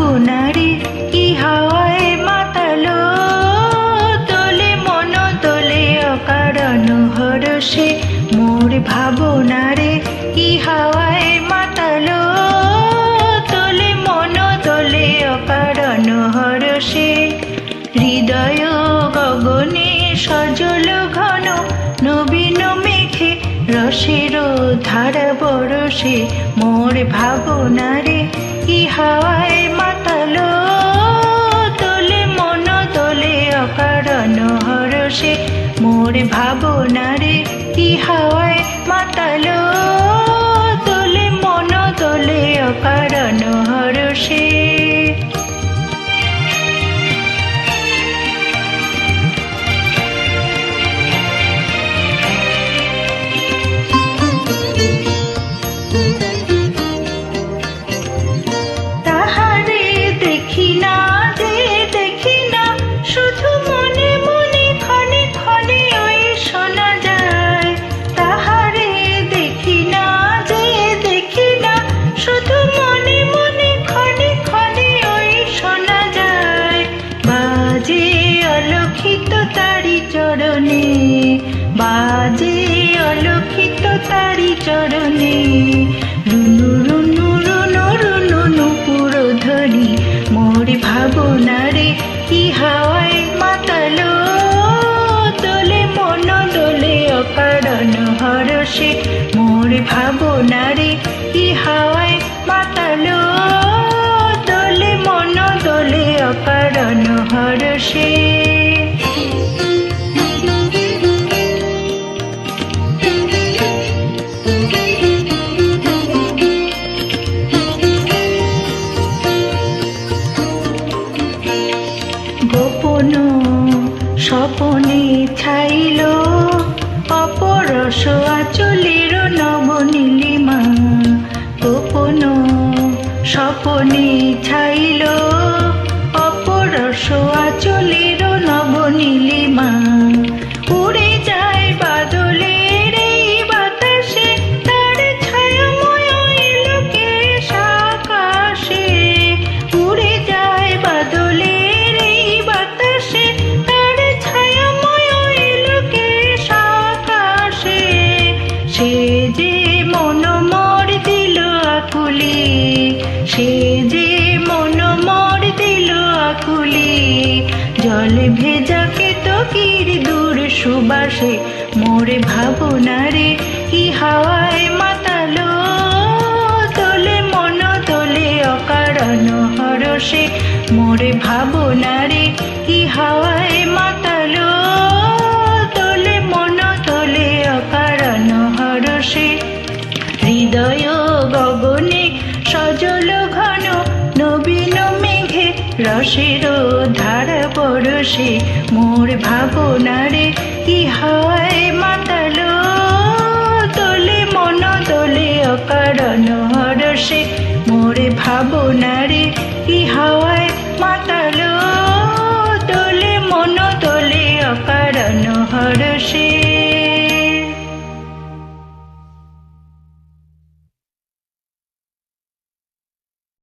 ভাবনারে কি হাওয়ায় মাতালো, তোলে মন তোলে অকারণ হরষে মোর ভাবনারে কি হাওয়ায় মাতালো, তোলে মন তোলে অকারণ হরষে। হৃদয় গগনে সজল ঘন নবীন মেঘে রসের ধারা বরষে মোর ভাবনারে কি হাওয়ায় মাতালো, তোলে মন তোলে অকারণ হরষে মোর ভাবনারে কি হাওয়ায় মাতালো, তোলে মন তোলে অকারণ হরষে। বাজে অলক্ষিত তারি চরণে রুনু রুনু রুনু রুনু নুপুর ধরি মোর ভাবনারে কি হাওয়ায় মাতালো, তোলে মন দোলে অকারণ হরষে মোর ভাবনারে কি হাওয়ায় মাতালো, তোলে মন দোলে অকারণ হরষে। গোপন স্বপনে ছাইল অপরস আঁচলের নবনীলিমা, গোপন স্বপনে ছাইল অপরস আঁচলের নবনীলিমা। উড়ে যায় বাদলের এই বাতাসে তার ছায়াময় লোকেশ আকাশে, উড়ে যায় বাদলের এই বাতাসে তার ছায়াময় লোকেশ আকাশে। সে যে মন মর দিল আকুলি, সে যে মন মর দিল আকুলি, জল ভেজা কেতকীর দূর সুবাসে মোর ভাবনারে কি হাওয়ায় মাতালো, তোলে মন তোলে অকারণ হরষে মোর ভাবনারে কি হাওয়ায় মাতালো, তোলে মন তোলে অকারণ হরষে। হৃদয় গগনে সজল ঘন নবীন মেঘে রসের ধারা বরষে মোর ভাবনারে কি হাওয়ায় মাতালো, তোলে মন তোলে অকারণ হরষে মোর ভাবনারে কি হাওয়ায় মাতালো।